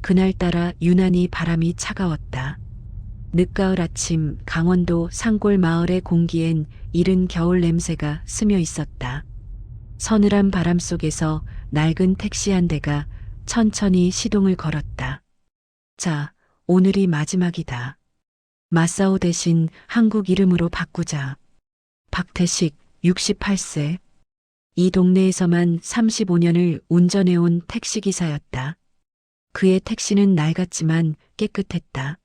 그날따라 유난히 바람이 차가웠다. 늦가을 아침 강원도 산골 마을의 공기엔 이른 겨울 냄새가 스며 있었다. 서늘한 바람 속에서 낡은 택시 한 대가 천천히 시동을 걸었다. 자, 오늘이 마지막이다. 마사오 대신 한국 이름으로 바꾸자. 박태식, 68세. 이 동네에서만 35년을 운전해온 택시기사였다. 그의 택시는 낡았지만 깨끗했다.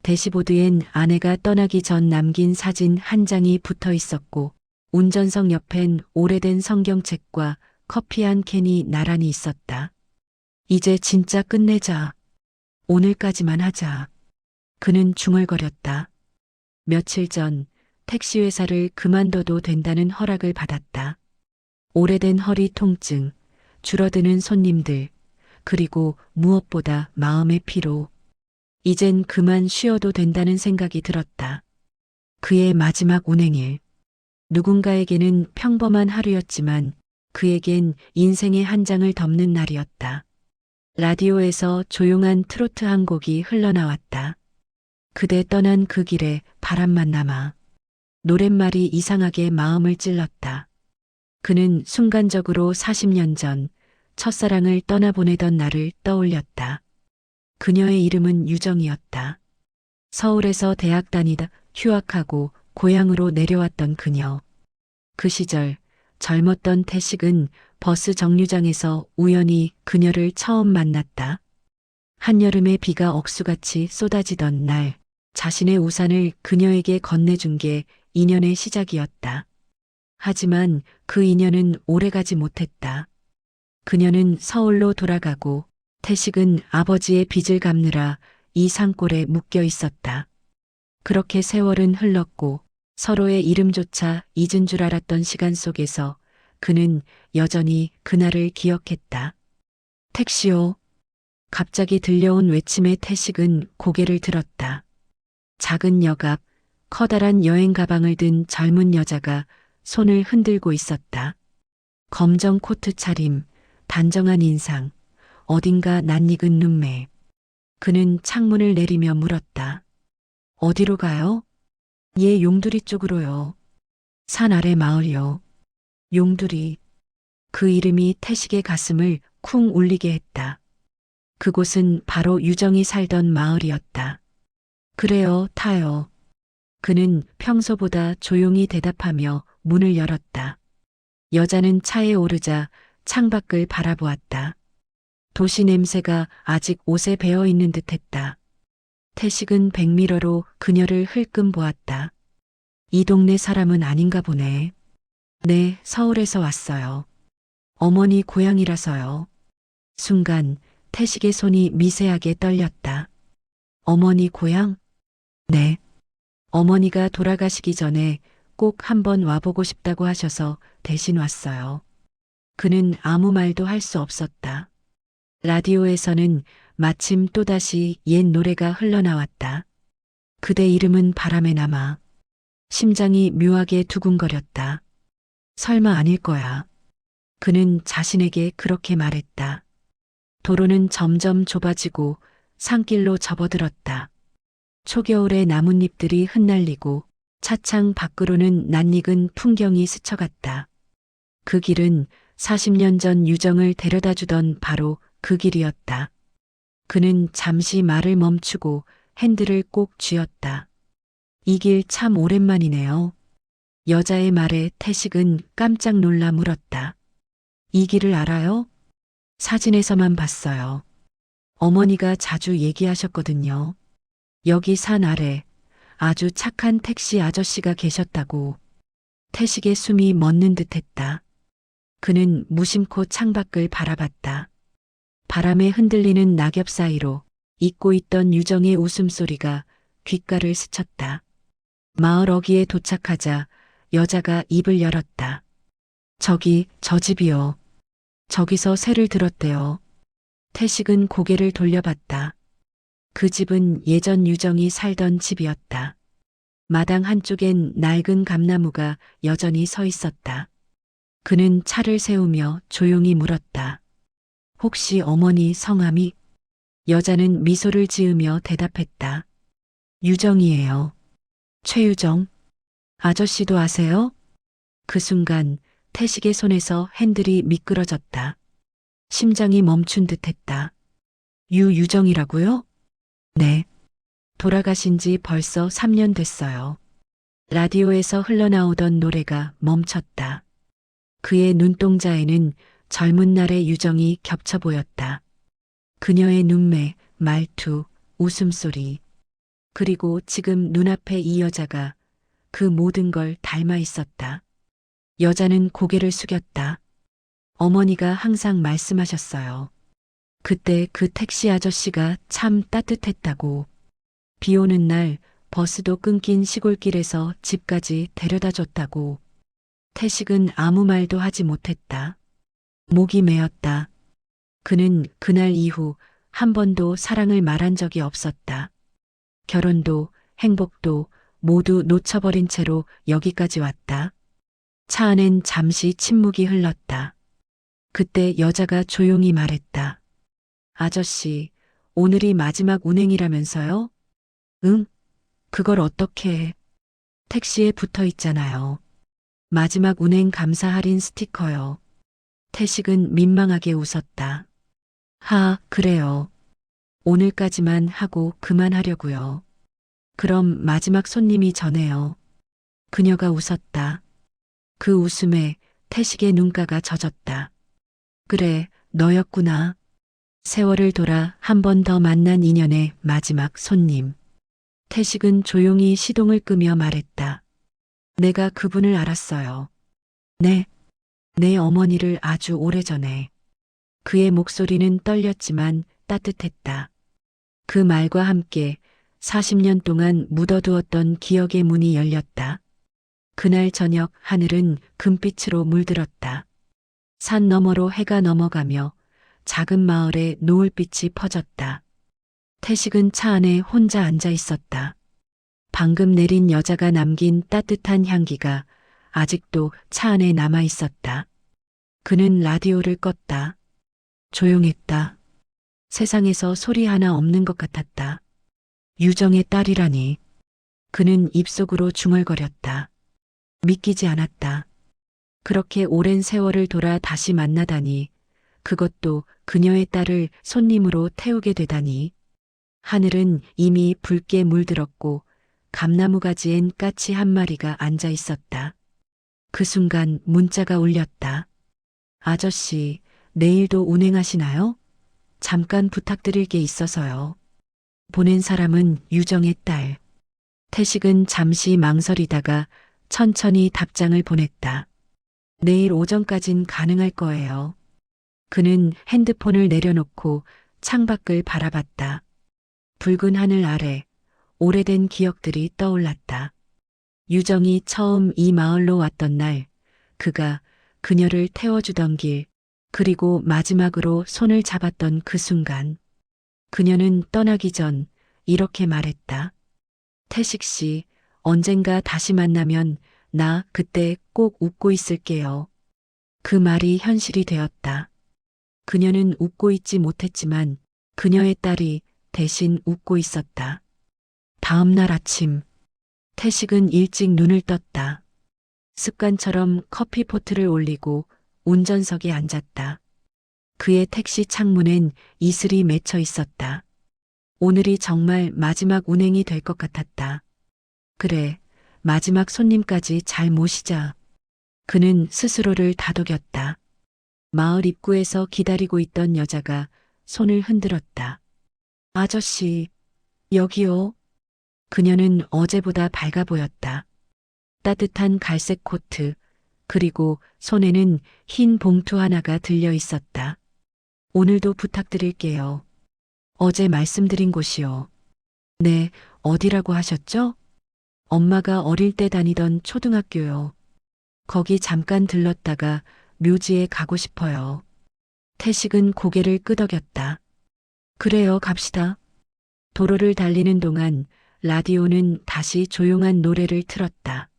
대시보드엔 아내가 떠나기 전 남긴 사진 한 장이 붙어 있었고, 운전석 옆엔 오래된 성경책과 커피 한 캔이 나란히 있었다. 이제 진짜 끝내자. 오늘까지만 하자. 그는 중얼거렸다. 며칠 전 택시 회사를 그만둬도 된다는 허락을 받았다. 오래된 허리 통증, 줄어드는 손님들, 그리고 무엇보다 마음의 피로. 이젠 그만 쉬어도 된다는 생각이 들었다. 그의 마지막 운행일. 누군가에게는 평범한 하루였지만 그에겐 인생의 한 장을 덮는 날이었다. 라디오에서 조용한 트로트 한 곡이 흘러나왔다. 그대 떠난 그 길에 바람만 남아. 노랫말이 이상하게 마음을 찔렀다. 그는 순간적으로 40년 전 첫사랑을 떠나보내던 날을 떠올렸다. 그녀의 이름은 유정이었다. 서울에서 대학 다니다 휴학하고 고향으로 내려왔던 그녀. 그 시절 젊었던 태식은 버스 정류장에서 우연히 그녀를 처음 만났다. 한여름에 비가 억수같이 쏟아지던 날, 자신의 우산을 그녀에게 건네준 게 인연의 시작이었다. 하지만 그 인연은 오래가지 못했다. 그녀는 서울로 돌아가고 태식은 아버지의 빚을 갚느라 이 산골에 묶여 있었다. 그렇게 세월은 흘렀고 서로의 이름조차 잊은 줄 알았던 시간 속에서 그는 여전히 그날을 기억했다. 택시요. 갑자기 들려온 외침에 태식은 고개를 들었다. 작은 역 앞 커다란 여행 가방을 든 젊은 여자가 손을 흔들고 있었다. 검정 코트 차림, 단정한 인상, 어딘가 낯익은 눈매. 그는 창문을 내리며 물었다. 어디로 가요? 예, 용두리 쪽으로요. 산 아래 마을요. 용두리. 그 이름이 태식의 가슴을 쿵 울리게 했다. 그곳은 바로 유정이 살던 마을이었다. 그래요, 타요. 그는 평소보다 조용히 대답하며 문을 열었다. 여자는 차에 오르자 창밖을 바라보았다. 도시 냄새가 아직 옷에 배어 있는 듯했다. 태식은 백미러로 그녀를 흘끔 보았다. 이 동네 사람은 아닌가 보네. 네, 서울에서 왔어요. 어머니 고향이라서요. 순간 태식의 손이 미세하게 떨렸다. 어머니 고향? 네. 어머니가 돌아가시기 전에 꼭 한번 와보고 싶다고 하셔서 대신 왔어요. 그는 아무 말도 할 수 없었다. 라디오에서는 마침 또다시 옛 노래가 흘러나왔다. 그대 이름은 바람에 남아. 심장이 묘하게 두근거렸다. 설마 아닐 거야. 그는 자신에게 그렇게 말했다. 도로는 점점 좁아지고 산길로 접어들었다. 초겨울의 나뭇잎들이 흩날리고 차창 밖으로는 낯익은 풍경이 스쳐갔다. 그 길은 40년 전 유정을 데려다 주던 바로 그 길이었다. 그는 잠시 말을 멈추고 핸들을 꼭 쥐었다. 이 길 참 오랜만이네요. 여자의 말에 태식은 깜짝 놀라 물었다. 이 길을 알아요? 사진에서만 봤어요. 어머니가 자주 얘기하셨거든요. 여기 산 아래 아주 착한 택시 아저씨가 계셨다고. 태식의 숨이 멎는 듯했다. 그는 무심코 창밖을 바라봤다. 바람에 흔들리는 낙엽 사이로 잊고 있던 유정의 웃음소리가 귓가를 스쳤다. 마을 어귀에 도착하자 여자가 입을 열었다. 저기, 저 집이요. 저기서 새를 들었대요. 태식은 고개를 돌려봤다. 그 집은 예전 유정이 살던 집이었다. 마당 한쪽엔 낡은 감나무가 여전히 서 있었다. 그는 차를 세우며 조용히 물었다. 혹시 어머니 성함이? 여자는 미소를 지으며 대답했다. 유정이에요. 최유정. 아저씨도 아세요? 그 순간 태식의 손에서 핸들이 미끄러졌다. 심장이 멈춘 듯 했다. 유유정이라고요? 네. 돌아가신 지 벌써 3년 됐어요. 라디오에서 흘러나오던 노래가 멈췄다. 그의 눈동자에는 젊은 날의 유정이 겹쳐 보였다. 그녀의 눈매, 말투, 웃음소리. 그리고 지금 눈앞에 이 여자가 그 모든 걸 닮아 있었다. 여자는 고개를 숙였다. 어머니가 항상 말씀하셨어요. 그때 그 택시 아저씨가 참 따뜻했다고. 비 오는 날 버스도 끊긴 시골길에서 집까지 데려다 줬다고. 태식은 아무 말도 하지 못했다. 목이 메었다. 그는 그날 이후 한 번도 사랑을 말한 적이 없었다. 결혼도 행복도 모두 놓쳐버린 채로 여기까지 왔다. 차 안엔 잠시 침묵이 흘렀다. 그때 여자가 조용히 말했다. 아저씨, 오늘이 마지막 운행이라면서요? 응? 그걸 어떻게 해? 택시에 붙어 있잖아요. 마지막 운행 감사 할인 스티커요. 태식은 민망하게 웃었다. 그래요. 오늘까지만 하고 그만하려고요. 그럼 마지막 손님이 전해요. 그녀가 웃었다. 그 웃음에 태식의 눈가가 젖었다. 그래, 너였구나. 세월을 돌아 한 번 더 만난 인연의 마지막 손님. 태식은 조용히 시동을 끄며 말했다. 내가 그분을 알았어요. 네, 내 어머니를 아주 오래전에. 그의 목소리는 떨렸지만 따뜻했다. 그 말과 함께 40년 동안 묻어두었던 기억의 문이 열렸다. 그날 저녁 하늘은 금빛으로 물들었다. 산 너머로 해가 넘어가며 작은 마을에 노을빛이 퍼졌다. 태식은 차 안에 혼자 앉아 있었다. 방금 내린 여자가 남긴 따뜻한 향기가 아직도 차 안에 남아 있었다. 그는 라디오를 껐다. 조용했다. 세상에서 소리 하나 없는 것 같았다. 유정의 딸이라니. 그는 입속으로 중얼거렸다. 믿기지 않았다. 그렇게 오랜 세월을 돌아 다시 만나다니. 그것도 그녀의 딸을 손님으로 태우게 되다니. 하늘은 이미 붉게 물들었고 감나무 가지엔 까치 한 마리가 앉아 있었다. 그 순간 문자가 울렸다. 아저씨, 내일도 운행하시나요? 잠깐 부탁드릴 게 있어서요. 보낸 사람은 유정의 딸. 태식은 잠시 망설이다가 천천히 답장을 보냈다. 내일 오전까진 가능할 거예요. 그는 핸드폰을 내려놓고 창밖을 바라봤다. 붉은 하늘 아래 오래된 기억들이 떠올랐다. 유정이 처음 이 마을로 왔던 날, 그가 그녀를 태워주던 길, 그리고 마지막으로 손을 잡았던 그 순간. 그녀는 떠나기 전 이렇게 말했다. 태식 씨, 언젠가 다시 만나면 나 그때 꼭 웃고 있을게요. 그 말이 현실이 되었다. 그녀는 웃고 있지 못했지만 그녀의 딸이 대신 웃고 있었다. 다음 날 아침, 태식은 일찍 눈을 떴다. 습관처럼 커피포트를 올리고 운전석에 앉았다. 그의 택시 창문엔 이슬이 맺혀 있었다. 오늘이 정말 마지막 운행이 될 것 같았다. 그래, 마지막 손님까지 잘 모시자. 그는 스스로를 다독였다. 마을 입구에서 기다리고 있던 여자가 손을 흔들었다. 아저씨, 여기요. 그녀는 어제보다 밝아 보였다. 따뜻한 갈색 코트, 그리고 손에는 흰 봉투 하나가 들려 있었다. 오늘도 부탁드릴게요. 어제 말씀드린 곳이요. 네, 어디라고 하셨죠? 엄마가 어릴 때 다니던 초등학교요. 거기 잠깐 들렀다가 묘지에 가고 싶어요. 태식은 고개를 끄덕였다. 그래요, 갑시다. 도로를 달리는 동안 라디오는 다시 조용한 노래를 틀었다.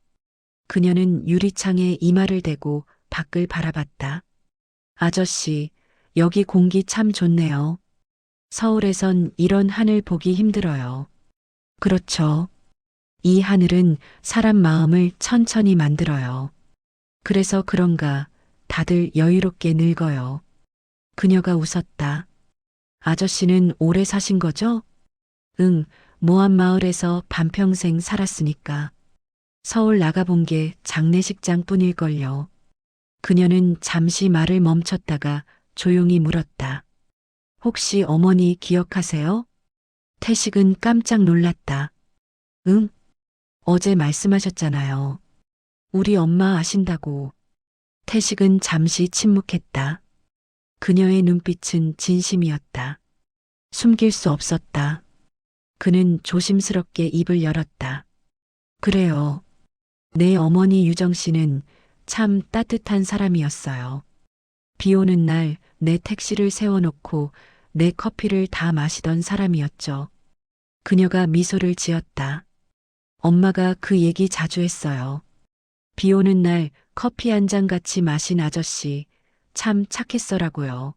그녀는 유리창에 이마를 대고 밖을 바라봤다. 아저씨, 여기 공기 참 좋네요. 서울에선 이런 하늘 보기 힘들어요. 그렇죠. 이 하늘은 사람 마음을 천천히 만들어요. 그래서 그런가 다들 여유롭게 늙어요. 그녀가 웃었다. 아저씨는 오래 사신 거죠? 응, 모함마을에서 반평생 살았으니까. 서울 나가본 게 장례식장 뿐일걸요. 그녀는 잠시 말을 멈췄다가 조용히 물었다. 혹시 어머니 기억하세요? 태식은 깜짝 놀랐다. 응? 어제 말씀하셨잖아요. 우리 엄마 아신다고. 태식은 잠시 침묵했다. 그녀의 눈빛은 진심이었다. 숨길 수 없었다. 그는 조심스럽게 입을 열었다. 그래요. 내 어머니 유정 씨는 참 따뜻한 사람이었어요. 비 오는 날 내 택시를 세워놓고 내 커피를 다 마시던 사람이었죠. 그녀가 미소를 지었다. 엄마가 그 얘기 자주 했어요. 비 오는 날 커피 한 잔 같이 마신 아저씨 참 착했어라고요.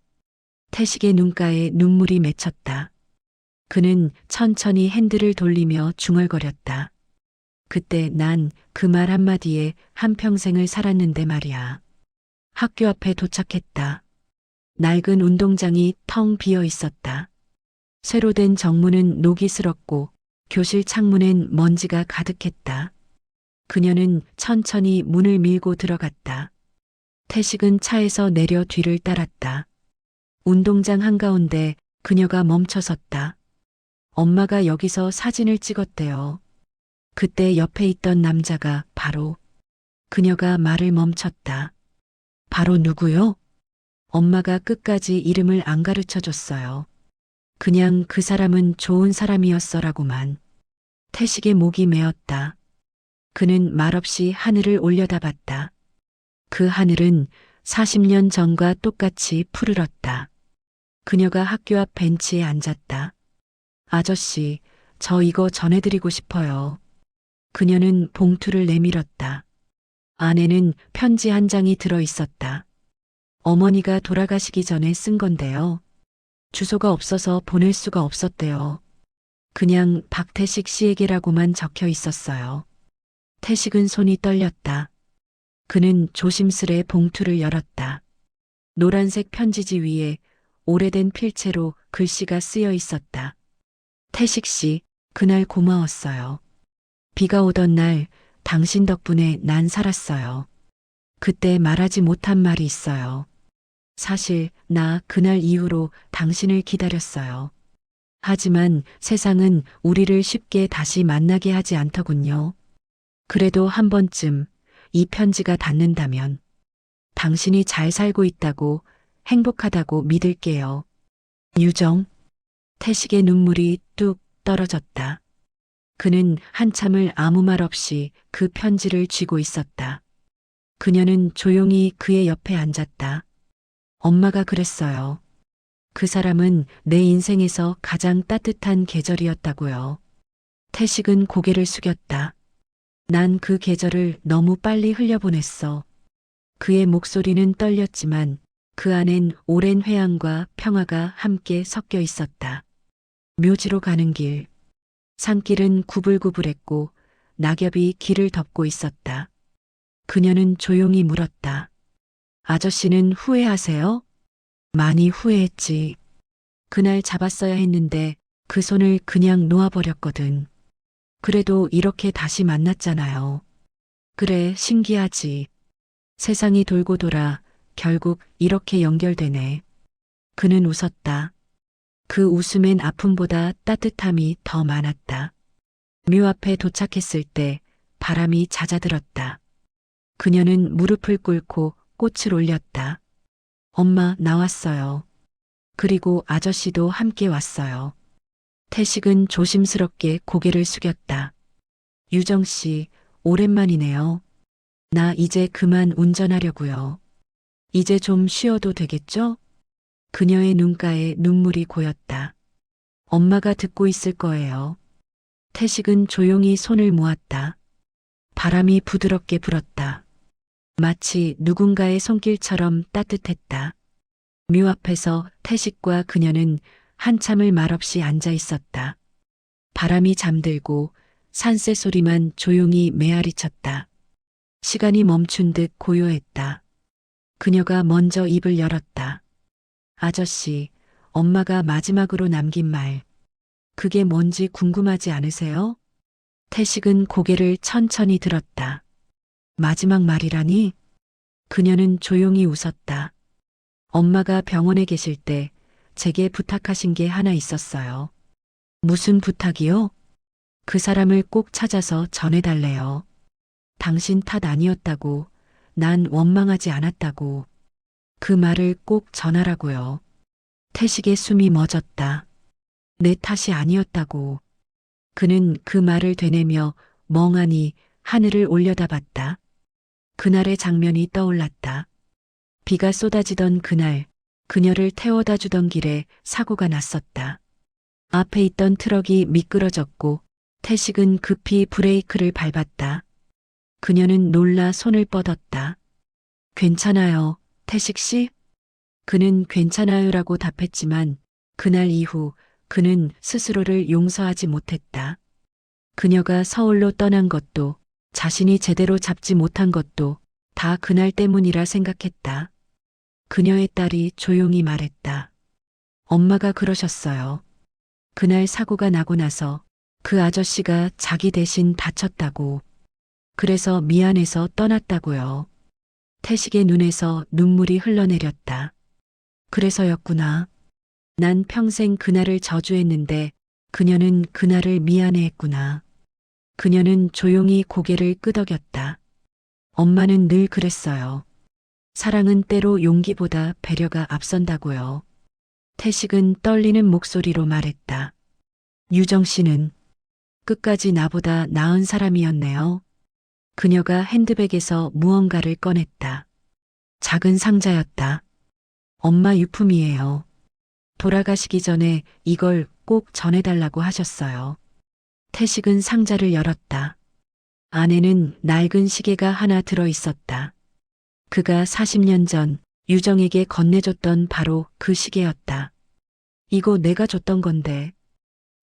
태식의 눈가에 눈물이 맺혔다. 그는 천천히 핸들을 돌리며 중얼거렸다. 그때 난 그 말 한마디에 한평생을 살았는데 말이야. 학교 앞에 도착했다. 낡은 운동장이 텅 비어 있었다. 쇠로 된 정문은 녹이 슬었고 교실 창문엔 먼지가 가득했다. 그녀는 천천히 문을 밀고 들어갔다. 태식은 차에서 내려 뒤를 따랐다. 운동장 한가운데 그녀가 멈춰섰다. 엄마가 여기서 사진을 찍었대요. 그때 옆에 있던 남자가 바로 그녀가 말을 멈췄다. 바로 누구요? 엄마가 끝까지 이름을 안 가르쳐 줬어요. 그냥 그 사람은 좋은 사람이었어라고만. 태식의 목이 메었다. 그는 말없이 하늘을 올려다봤다. 그 하늘은 40년 전과 똑같이 푸르렀다. 그녀가 학교 앞 벤치에 앉았다. 아저씨, 저 이거 전해드리고 싶어요. 그녀는 봉투를 내밀었다. 안에는 편지 한 장이 들어 있었다. 어머니가 돌아가시기 전에 쓴 건데요. 주소가 없어서 보낼 수가 없었대요. 그냥 박태식 씨에게라고만 적혀 있었어요. 태식은 손이 떨렸다. 그는 조심스레 봉투를 열었다. 노란색 편지지 위에 오래된 필체로 글씨가 쓰여 있었다. 태식 씨, 그날 고마웠어요. 비가 오던 날 당신 덕분에 난 살았어요. 그때 말하지 못한 말이 있어요. 사실 나 그날 이후로 당신을 기다렸어요. 하지만 세상은 우리를 쉽게 다시 만나게 하지 않더군요. 그래도 한 번쯤 이 편지가 닿는다면 당신이 잘 살고 있다고 행복하다고 믿을게요. 유정. 태식의 눈물이 뚝 떨어졌다. 그는 한참을 아무 말 없이 그 편지를 쥐고 있었다. 그녀는 조용히 그의 옆에 앉았다. 엄마가 그랬어요. 그 사람은 내 인생에서 가장 따뜻한 계절이었다고요. 태식은 고개를 숙였다. 난 그 계절을 너무 빨리 흘려보냈어. 그의 목소리는 떨렸지만 그 안엔 오랜 회한과 평화가 함께 섞여 있었다. 묘지로 가는 길. 산길은 구불구불했고 낙엽이 길을 덮고 있었다. 그녀는 조용히 물었다. 아저씨는 후회하세요? 많이 후회했지. 그날 잡았어야 했는데 그 손을 그냥 놓아버렸거든. 그래도 이렇게 다시 만났잖아요. 그래, 신기하지. 세상이 돌고 돌아 결국 이렇게 연결되네. 그는 웃었다. 그 웃음엔 아픔보다 따뜻함이 더 많았다. 묘 앞에 도착했을 때 바람이 잦아들었다. 그녀는 무릎을 꿇고 꽃을 올렸다. 엄마, 나왔어요. 그리고 아저씨도 함께 왔어요. 태식은 조심스럽게 고개를 숙였다. 유정 씨, 오랜만이네요. 나 이제 그만 운전하려고요. 이제 좀 쉬어도 되겠죠? 그녀의 눈가에 눈물이 고였다. 엄마가 듣고 있을 거예요. 태식은 조용히 손을 모았다. 바람이 부드럽게 불었다. 마치 누군가의 손길처럼 따뜻했다. 묘 앞에서 태식과 그녀는 한참을 말없이 앉아 있었다. 바람이 잠들고 산새 소리만 조용히 메아리쳤다. 시간이 멈춘 듯 고요했다. 그녀가 먼저 입을 열었다. 아저씨, 엄마가 마지막으로 남긴 말. 그게 뭔지 궁금하지 않으세요? 태식은 고개를 천천히 들었다. 마지막 말이라니? 그녀는 조용히 웃었다. 엄마가 병원에 계실 때 제게 부탁하신 게 하나 있었어요. 무슨 부탁이요? 그 사람을 꼭 찾아서 전해달래요. 당신 탓 아니었다고, 난 원망하지 않았다고. 그 말을 꼭 전하라고요. 태식의 숨이 멎었다. 내 탓이 아니었다고. 그는 그 말을 되뇌며 멍하니 하늘을 올려다봤다. 그날의 장면이 떠올랐다. 비가 쏟아지던 그날, 그녀를 태워다 주던 길에 사고가 났었다. 앞에 있던 트럭이 미끄러졌고 태식은 급히 브레이크를 밟았다. 그녀는 놀라 손을 뻗었다. 괜찮아요, 태식 씨? 그는 괜찮아요라고 답했지만 그날 이후 그는 스스로를 용서하지 못했다. 그녀가 서울로 떠난 것도 자신이 제대로 잡지 못한 것도 다 그날 때문이라 생각했다. 그녀의 딸이 조용히 말했다. 엄마가 그러셨어요. 그날 사고가 나고 나서 그 아저씨가 자기 대신 다쳤다고. 그래서 미안해서 떠났다고요. 태식의 눈에서 눈물이 흘러내렸다. 그래서였구나. 난 평생 그날을 저주했는데 그녀는 그날을 미안해했구나. 그녀는 조용히 고개를 끄덕였다. 엄마는 늘 그랬어요. 사랑은 때로 용기보다 배려가 앞선다고요. 태식은 떨리는 목소리로 말했다. 유정 씨는 끝까지 나보다 나은 사람이었네요. 그녀가 핸드백에서 무언가를 꺼냈다. 작은 상자였다. 엄마 유품이에요. 돌아가시기 전에 이걸 꼭 전해달라고 하셨어요. 태식은 상자를 열었다. 안에는 낡은 시계가 하나 들어 있었다. 그가 40년 전 유정에게 건네줬던 바로 그 시계였다. 이거 내가 줬던 건데.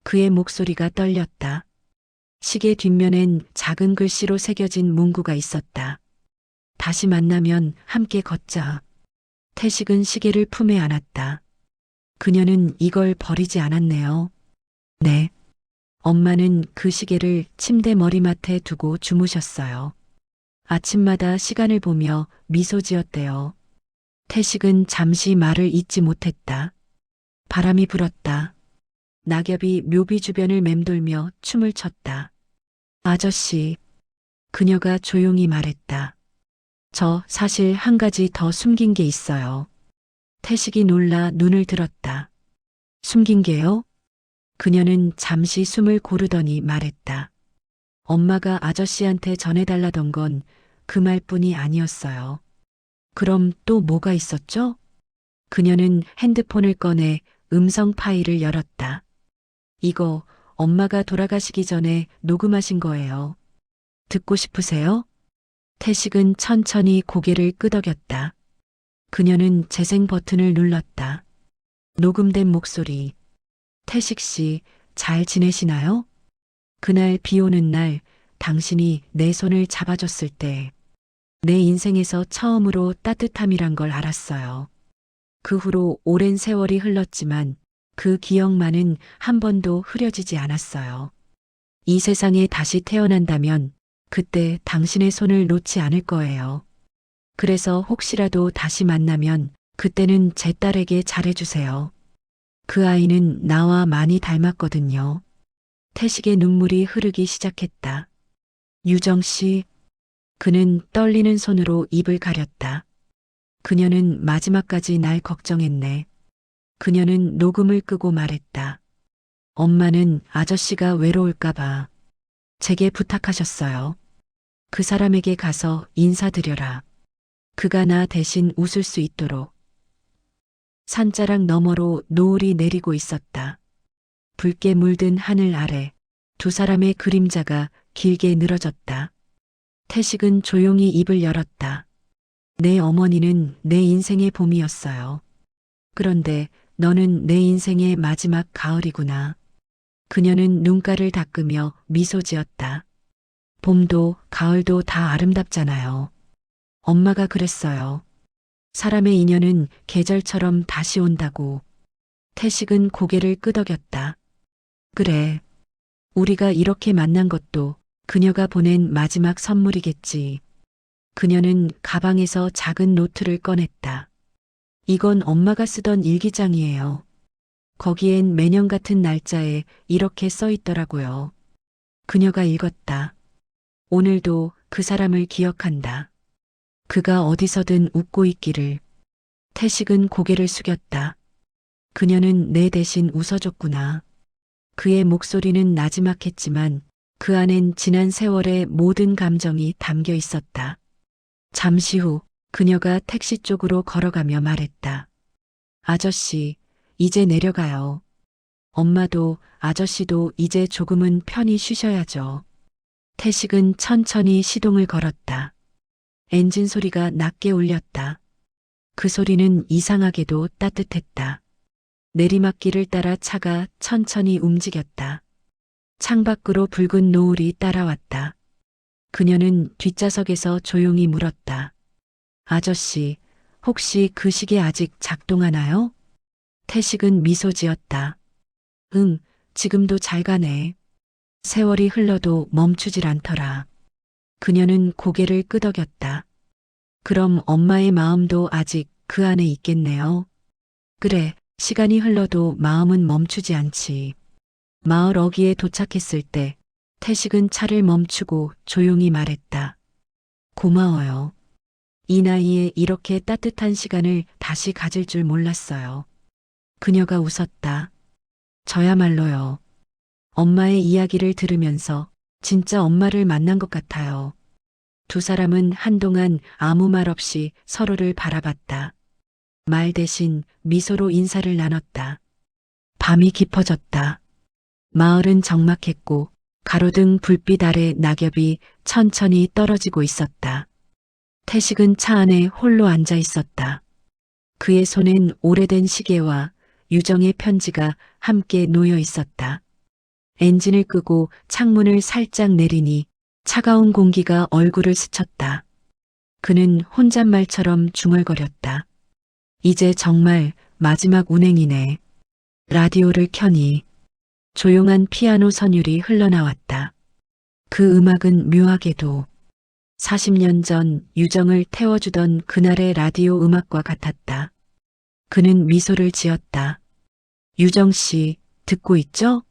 그의 목소리가 떨렸다. 시계 뒷면엔 작은 글씨로 새겨진 문구가 있었다. 다시 만나면 함께 걷자. 태식은 시계를 품에 안았다. 그녀는 이걸 버리지 않았네요. 네. 엄마는 그 시계를 침대 머리맡에 두고 주무셨어요. 아침마다 시간을 보며 미소 지었대요. 태식은 잠시 말을 잇지 못했다. 바람이 불었다. 낙엽이 묘비 주변을 맴돌며 춤을 췄다. 아저씨, 그녀가 조용히 말했다. 저 사실 한 가지 더 숨긴 게 있어요. 태식이 놀라 눈을 들었다. 숨긴 게요? 그녀는 잠시 숨을 고르더니 말했다. 엄마가 아저씨한테 전해달라던 건 그 말뿐이 아니었어요. 그럼 또 뭐가 있었죠? 그녀는 핸드폰을 꺼내 음성 파일을 열었다. 이거 엄마가 돌아가시기 전에 녹음하신 거예요. 듣고 싶으세요? 태식은 천천히 고개를 끄덕였다. 그녀는 재생 버튼을 눌렀다. 녹음된 목소리. 태식 씨, 잘 지내시나요? 그날 비 오는 날 당신이 내 손을 잡아줬을 때 내 인생에서 처음으로 따뜻함이란 걸 알았어요. 그 후로 오랜 세월이 흘렀지만 그 기억만은 한 번도 흐려지지 않았어요. 이 세상에 다시 태어난다면 그때 당신의 손을 놓지 않을 거예요. 그래서 혹시라도 다시 만나면 그때는 제 딸에게 잘해주세요. 그 아이는 나와 많이 닮았거든요. 태식의 눈물이 흐르기 시작했다. 유정 씨, 그는 떨리는 손으로 입을 가렸다. 그녀는 마지막까지 날 걱정했네. 그녀는 녹음을 끄고 말했다. 엄마는 아저씨가 외로울까봐 제게 부탁하셨어요. 그 사람에게 가서 인사드려라. 그가 나 대신 웃을 수 있도록. 산자락 너머로 노을이 내리고 있었다. 붉게 물든 하늘 아래 두 사람의 그림자가 길게 늘어졌다. 태식은 조용히 입을 열었다. 내 어머니는 내 인생의 봄이었어요. 그런데 너는 내 인생의 마지막 가을이구나. 그녀는 눈가를 닦으며 미소 지었다. 봄도 가을도 다 아름답잖아요. 엄마가 그랬어요. 사람의 인연은 계절처럼 다시 온다고. 태식은 고개를 끄덕였다. 그래. 우리가 이렇게 만난 것도 그녀가 보낸 마지막 선물이겠지. 그녀는 가방에서 작은 노트를 꺼냈다. 이건 엄마가 쓰던 일기장이에요. 거기엔 매년 같은 날짜에 이렇게 써 있더라고요. 그녀가 읽었다. 오늘도 그 사람을 기억한다. 그가 어디서든 웃고 있기를. 태식은 고개를 숙였다. 그녀는 내 대신 웃어줬구나. 그의 목소리는 나지막했지만 그 안엔 지난 세월의 모든 감정이 담겨 있었다. 잠시 후 그녀가 택시 쪽으로 걸어가며 말했다. 아저씨, 이제 내려가요. 엄마도 아저씨도 이제 조금은 편히 쉬셔야죠. 태식은 천천히 시동을 걸었다. 엔진 소리가 낮게 울렸다. 그 소리는 이상하게도 따뜻했다. 내리막길을 따라 차가 천천히 움직였다. 창밖으로 붉은 노을이 따라왔다. 그녀는 뒷좌석에서 조용히 물었다. 아저씨, 혹시 그 시계 아직 작동하나요? 태식은 미소 지었다. 응, 지금도 잘 가네. 세월이 흘러도 멈추질 않더라. 그녀는 고개를 끄덕였다. 그럼 엄마의 마음도 아직 그 안에 있겠네요. 그래, 시간이 흘러도 마음은 멈추지 않지. 마을 어귀에 도착했을 때 태식은 차를 멈추고 조용히 말했다. 고마워요. 이 나이에 이렇게 따뜻한 시간을 다시 가질 줄 몰랐어요. 그녀가 웃었다. 저야말로요. 엄마의 이야기를 들으면서 진짜 엄마를 만난 것 같아요. 두 사람은 한동안 아무 말 없이 서로를 바라봤다. 말 대신 미소로 인사를 나눴다. 밤이 깊어졌다. 마을은 적막했고 가로등 불빛 아래 낙엽이 천천히 떨어지고 있었다. 태식은 차 안에 홀로 앉아 있었다. 그의 손엔 오래된 시계와 유정의 편지가 함께 놓여 있었다. 엔진을 끄고 창문을 살짝 내리니 차가운 공기가 얼굴을 스쳤다. 그는 혼잣말처럼 중얼거렸다. 이제 정말 마지막 운행이네. 라디오를 켜니 조용한 피아노 선율이 흘러나왔다. 그 음악은 묘하게도 40년 전 유정을 태워주던 그날의 라디오 음악과 같았다. 그는 미소를 지었다. 유정 씨, 듣고 있죠?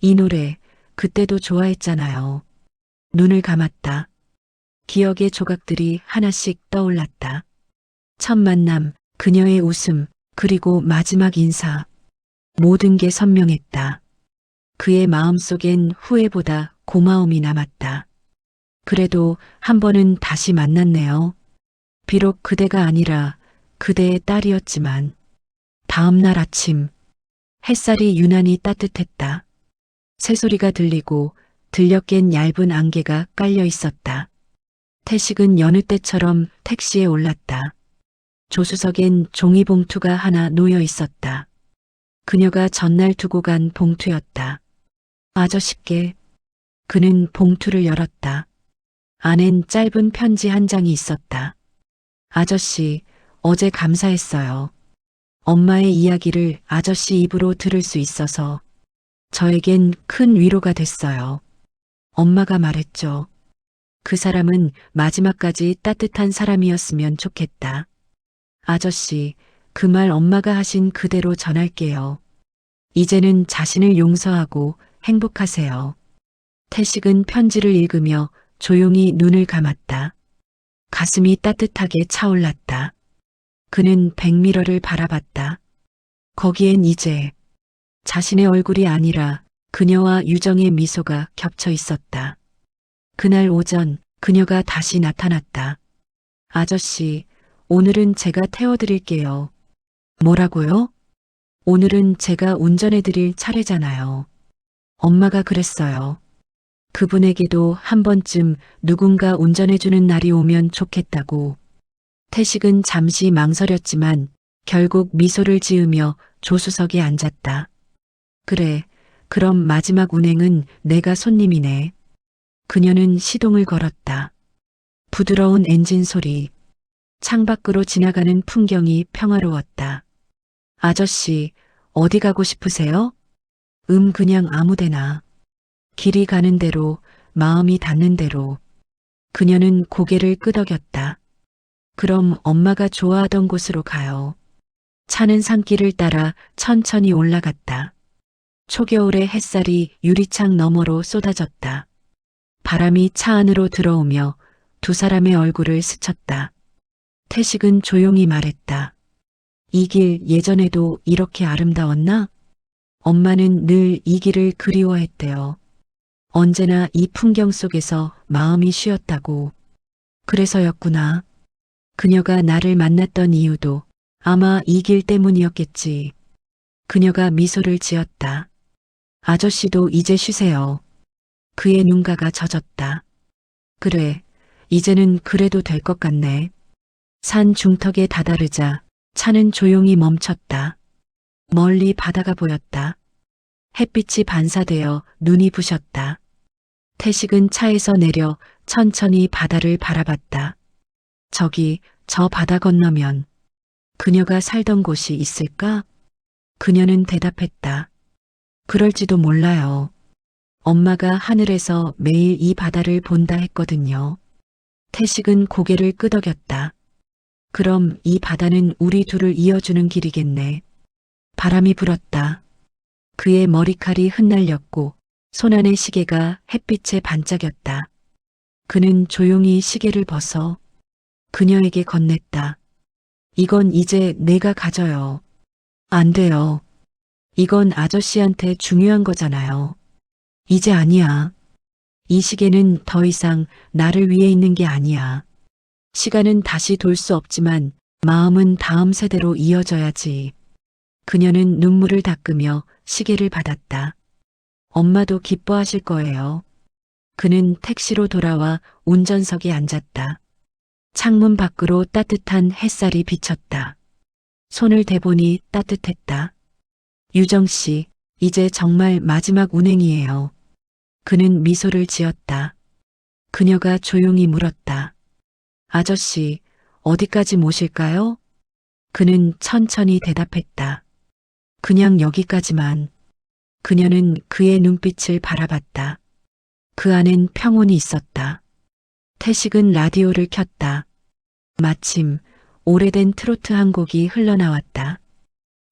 이 노래, 그때도 좋아했잖아요. 눈을 감았다. 기억의 조각들이 하나씩 떠올랐다. 첫 만남, 그녀의 웃음, 그리고 마지막 인사. 모든 게 선명했다. 그의 마음속엔 후회보다 고마움이 남았다. 그래도 한 번은 다시 만났네요. 비록 그대가 아니라 그대의 딸이었지만. 다음 날 아침, 햇살이 유난히 따뜻했다. 새소리가 들리고 들녘 깬 얇은 안개가 깔려 있었다. 태식은 여느 때처럼 택시에 올랐다. 조수석엔 종이봉투가 하나 놓여 있었다. 그녀가 전날 두고 간 봉투였다. 아저씨께. 그는 봉투를 열었다. 안엔 짧은 편지 한 장이 있었다. 아저씨, 어제 감사했어요. 엄마의 이야기를 아저씨 입으로 들을 수 있어서 저에겐 큰 위로가 됐어요. 엄마가 말했죠. 그 사람은 마지막까지 따뜻한 사람이었으면 좋겠다. 아저씨, 그 말 엄마가 하신 그대로 전할게요. 이제는 자신을 용서하고 행복하세요. 태식은 편지를 읽으며 조용히 눈을 감았다. 가슴이 따뜻하게 차올랐다. 그는 백미러를 바라봤다. 거기엔 이제 자신의 얼굴이 아니라 그녀와 유정의 미소가 겹쳐 있었다. 그날 오전 그녀가 다시 나타났다. 아저씨, 오늘은 제가 태워드릴게요. 뭐라고요? 오늘은 제가 운전해드릴 차례잖아요. 엄마가 그랬어요. 그분에게도 한 번쯤 누군가 운전해주는 날이 오면 좋겠다고. 태식은 잠시 망설였지만 결국 미소를 지으며 조수석에 앉았다. 그래, 그럼 마지막 운행은 내가 손님이네. 그녀는 시동을 걸었다. 부드러운 엔진 소리, 창밖으로 지나가는 풍경이 평화로웠다. 아저씨, 어디 가고 싶으세요? 그냥 아무데나. 길이 가는 대로, 마음이 닿는 대로. 그녀는 고개를 끄덕였다. 그럼 엄마가 좋아하던 곳으로 가요. 차는 산길을 따라 천천히 올라갔다. 초겨울의 햇살이 유리창 너머로 쏟아졌다. 바람이 차 안으로 들어오며 두 사람의 얼굴을 스쳤다. 태식은 조용히 말했다. 이 길 예전에도 이렇게 아름다웠나? 엄마는 늘 이 길을 그리워했대요. 언제나 이 풍경 속에서 마음이 쉬었다고. 그래서였구나. 그녀가 나를 만났던 이유도 아마 이 길 때문이었겠지. 그녀가 미소를 지었다. 아저씨도 이제 쉬세요. 그의 눈가가 젖었다. 그래, 이제는 그래도 될 것 같네. 산 중턱에 다다르자 차는 조용히 멈췄다. 멀리 바다가 보였다. 햇빛이 반사되어 눈이 부셨다. 태식은 차에서 내려 천천히 바다를 바라봤다. 저기, 저 바다 건너면 그녀가 살던 곳이 있을까? 그녀는 대답했다. 그럴지도 몰라요. 엄마가 하늘에서 매일 이 바다를 본다 했거든요. 태식은 고개를 끄덕였다. 그럼 이 바다는 우리 둘을 이어주는 길이겠네. 바람이 불었다. 그의 머리칼이 흩날렸고 손안의 시계가 햇빛에 반짝였다. 그는 조용히 시계를 벗어 그녀에게 건넸다. 이건 이제 내가 가져요. 안 돼요. 이건 아저씨한테 중요한 거잖아요. 이제 아니야. 이 시계는 더 이상 나를 위해 있는 게 아니야. 시간은 다시 돌 수 없지만 마음은 다음 세대로 이어져야지. 그녀는 눈물을 닦으며 시계를 받았다. 엄마도 기뻐하실 거예요. 그는 택시로 돌아와 운전석에 앉았다. 창문 밖으로 따뜻한 햇살이 비쳤다. 손을 대보니 따뜻했다. 유정 씨, 이제 정말 마지막 운행이에요. 그는 미소를 지었다. 그녀가 조용히 물었다. 아저씨, 어디까지 모실까요? 그는 천천히 대답했다. 그냥 여기까지만. 그녀는 그의 눈빛을 바라봤다. 그 안엔 평온이 있었다. 태식은 라디오를 켰다. 마침 오래된 트로트 한 곡이 흘러나왔다.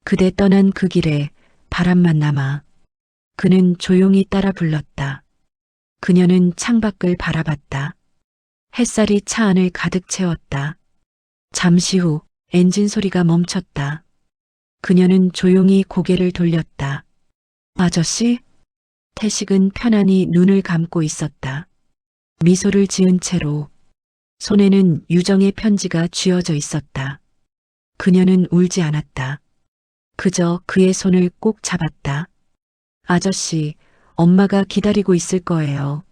그대 떠난 그 길에 바람만 남아. 그는 조용히 따라 불렀다. 그녀는 창밖을 바라봤다. 햇살이 차 안을 가득 채웠다. 잠시 후 엔진 소리가 멈췄다. 그녀는 조용히 고개를 돌렸다. 아저씨? 태식은 편안히 눈을 감고 있었다. 미소를 지은 채로 손에는 유정의 편지가 쥐어져 있었다. 그녀는 울지 않았다. 그저 그의 손을 꼭 잡았다. 아저씨, 엄마가 기다리고 있을 거예요.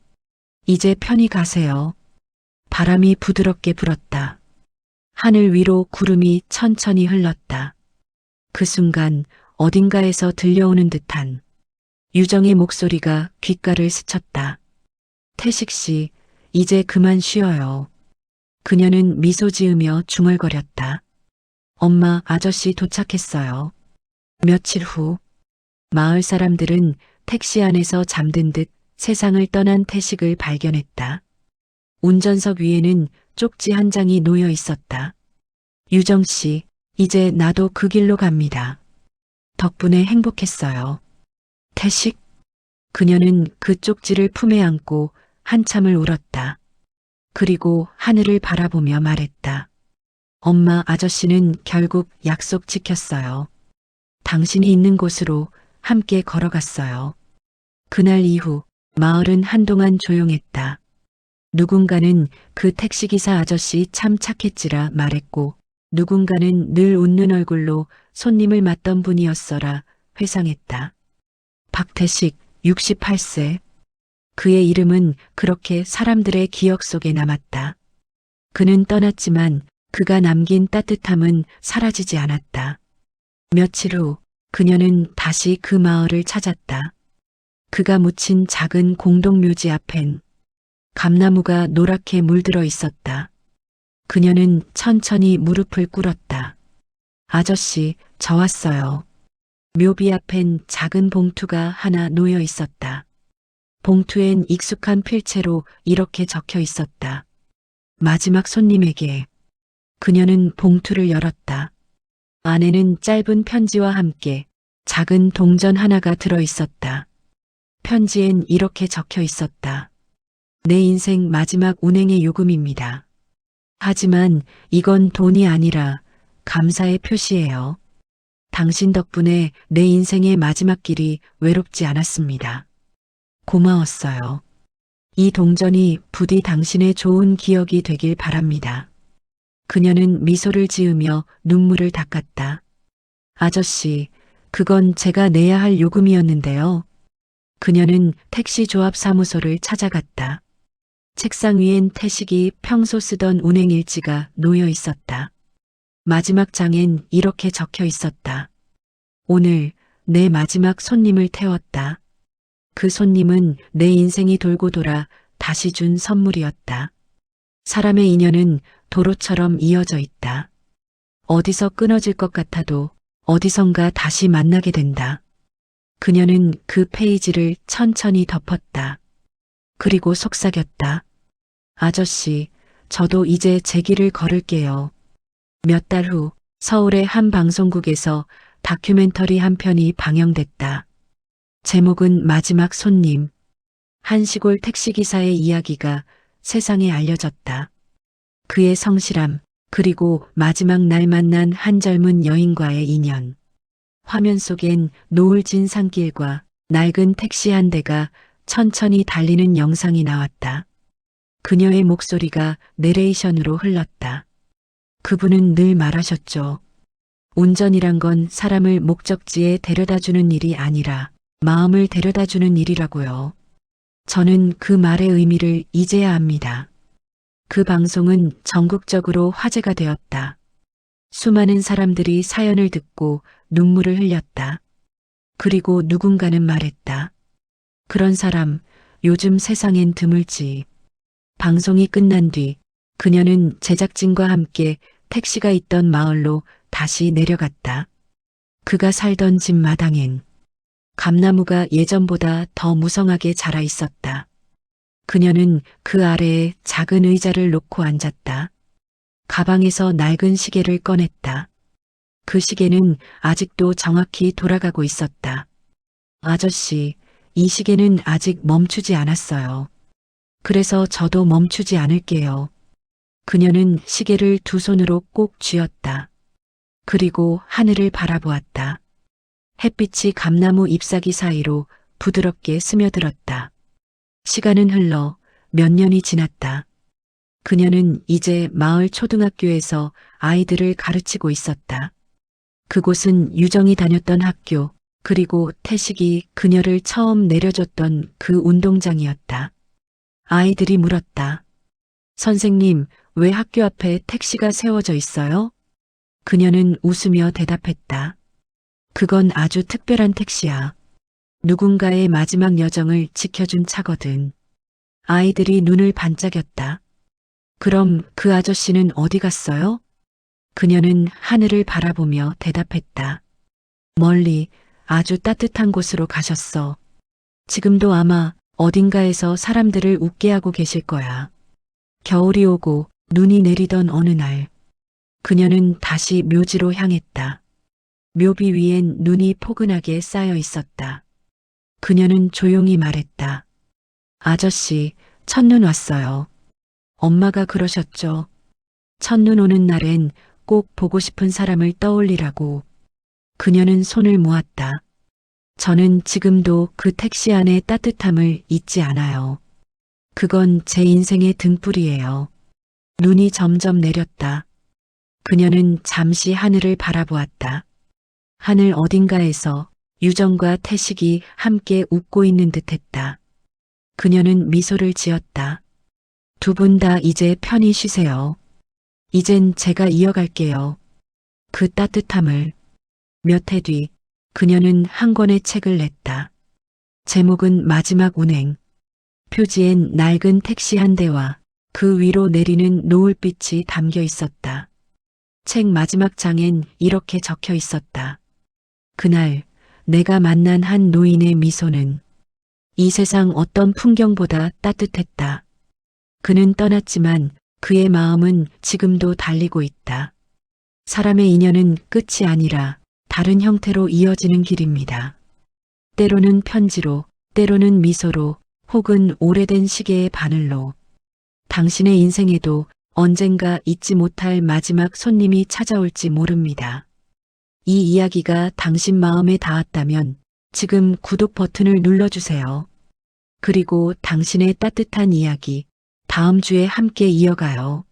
이제 편히 가세요. 바람이 부드럽게 불었다. 하늘 위로 구름이 천천히 흘렀다. 그 순간 어딘가에서 들려오는 듯한 유정의 목소리가 귓가를 스쳤다. 태식 씨, 이제 그만 쉬어요. 그녀는 미소 지으며 중얼거렸다. 엄마, 아저씨 도착했어요. 며칠 후 마을 사람들은 택시 안에서 잠든 듯 세상을 떠난 태식을 발견했다. 운전석 위에는 쪽지 한 장이 놓여 있었다. 유정 씨, 이제 나도 그 길로 갑니다. 덕분에 행복했어요. 태식? 그녀는 그 쪽지를 품에 안고 한참을 울었다. 그리고 하늘을 바라보며 말했다. 엄마, 아저씨는 결국 약속 지켰어요. 당신이 있는 곳으로 함께 걸어갔어요. 그날 이후 마을은 한동안 조용했다. 누군가는 그 택시기사 아저씨 참 착했지라 말했고, 누군가는 늘 웃는 얼굴로 손님을 맞던 분이었어라 회상했다. 박태식, 68세. 그의 이름은 그렇게 사람들의 기억 속에 남았다. 그는 떠났지만 그가 남긴 따뜻함은 사라지지 않았다. 며칠 후 그녀는 다시 그 마을을 찾았다. 그가 묻힌 작은 공동묘지 앞엔 감나무가 노랗게 물들어 있었다. 그녀는 천천히 무릎을 꿇었다. 아저씨, 저 왔어요. 묘비 앞엔 작은 봉투가 하나 놓여 있었다. 봉투엔 익숙한 필체로 이렇게 적혀 있었다. 마지막 손님에게. 그녀는 봉투를 열었다. 안에는 짧은 편지와 함께 작은 동전 하나가 들어 있었다. 편지엔 이렇게 적혀 있었다. 내 인생 마지막 운행의 요금입니다. 하지만 이건 돈이 아니라 감사의 표시예요. 당신 덕분에 내 인생의 마지막 길이 외롭지 않았습니다. 고마웠어요. 이 동전이 부디 당신의 좋은 기억이 되길 바랍니다. 그녀는 미소를 지으며 눈물을 닦았다. 아저씨, 그건 제가 내야 할 요금이었는데요. 그녀는 택시 조합 사무소를 찾아갔다. 책상 위엔 태식이 평소 쓰던 운행일지가 놓여 있었다. 마지막 장엔 이렇게 적혀 있었다. 오늘 내 마지막 손님을 태웠다. 그 손님은 내 인생이 돌고 돌아 다시 준 선물이었다. 사람의 인연은 도로처럼 이어져 있다. 어디서 끊어질 것 같아도 어디선가 다시 만나게 된다. 그녀는 그 페이지를 천천히 덮었다. 그리고 속삭였다. 아저씨, 저도 이제 제 길을 걸을게요. 몇 달 후 서울의 한 방송국에서 다큐멘터리 한 편이 방영됐다. 제목은 마지막 손님. 한 시골 택시기사의 이야기가 세상에 알려졌다. 그의 성실함, 그리고 마지막 날 만난 한 젊은 여인과의 인연. 화면 속엔 노을진 산길과 낡은 택시 한 대가 천천히 달리는 영상이 나왔다. 그녀의 목소리가 내레이션으로 흘렀다. 그분은 늘 말하셨죠. 운전이란 건 사람을 목적지에 데려다주는 일이 아니라 마음을 데려다주는 일이라고요. 저는 그 말의 의미를 이제야 압니다. 그 방송은 전국적으로 화제가 되었다. 수많은 사람들이 사연을 듣고 눈물을 흘렸다. 그리고 누군가는 말했다. 그런 사람, 요즘 세상엔 드물지. 방송이 끝난 뒤 그녀는 제작진과 함께 택시가 있던 마을로 다시 내려갔다. 그가 살던 집 마당엔 감나무가 예전보다 더 무성하게 자라 있었다. 그녀는 그 아래에 작은 의자를 놓고 앉았다. 가방에서 낡은 시계를 꺼냈다. 그 시계는 아직도 정확히 돌아가고 있었다. 아저씨, 이 시계는 아직 멈추지 않았어요. 그래서 저도 멈추지 않을게요. 그녀는 시계를 두 손으로 꼭 쥐었다. 그리고 하늘을 바라보았다. 햇빛이 감나무 잎사귀 사이로 부드럽게 스며들었다. 시간은 흘러 몇 년이 지났다. 그녀는 이제 마을 초등학교에서 아이들을 가르치고 있었다. 그곳은 유정이 다녔던 학교, 그리고 태식이 그녀를 처음 내려줬던 그 운동장이었다. 아이들이 물었다. 선생님, 왜 학교 앞에 택시가 세워져 있어요? 그녀는 웃으며 대답했다. 그건 아주 특별한 택시야. 누군가의 마지막 여정을 지켜준 차거든. 아이들이 눈을 반짝였다. 그럼 그 아저씨는 어디 갔어요? 그녀는 하늘을 바라보며 대답했다. 멀리 아주 따뜻한 곳으로 가셨어. 지금도 아마 어딘가에서 사람들을 웃게 하고 계실 거야. 겨울이 오고 눈이 내리던 어느 날, 그녀는 다시 묘지로 향했다. 묘비 위엔 눈이 포근하게 쌓여 있었다. 그녀는 조용히 말했다. 아저씨, 첫눈 왔어요. 엄마가 그러셨죠. 첫눈 오는 날엔 꼭 보고 싶은 사람을 떠올리라고. 그녀는 손을 모았다. 저는 지금도 그 택시 안의 따뜻함을 잊지 않아요. 그건 제 인생의 등불이에요. 눈이 점점 내렸다. 그녀는 잠시 하늘을 바라보았다. 하늘 어딘가에서 유정과 태식이 함께 웃고 있는 듯했다. 그녀는 미소를 지었다. 두 분 다 이제 편히 쉬세요. 이젠 제가 이어갈게요. 그 따뜻함을. 몇 해 뒤 그녀는 한 권의 책을 냈다. 제목은 마지막 운행. 표지엔 낡은 택시 한 대와 그 위로 내리는 노을빛이 담겨 있었다. 책 마지막 장엔 이렇게 적혀 있었다. 그날 내가 만난 한 노인의 미소는 이 세상 어떤 풍경보다 따뜻했다. 그는 떠났지만 그의 마음은 지금도 달리고 있다. 사람의 인연은 끝이 아니라 다른 형태로 이어지는 길입니다. 때로는 편지로, 때로는 미소로, 혹은 오래된 시계의 바늘로. 당신의 인생에도 언젠가 잊지 못할 마지막 손님이 찾아올지 모릅니다. 이 이야기가 당신 마음에 닿았다면 지금 구독 버튼을 눌러주세요. 그리고 당신의 따뜻한 이야기 다음 주에 함께 이어가요.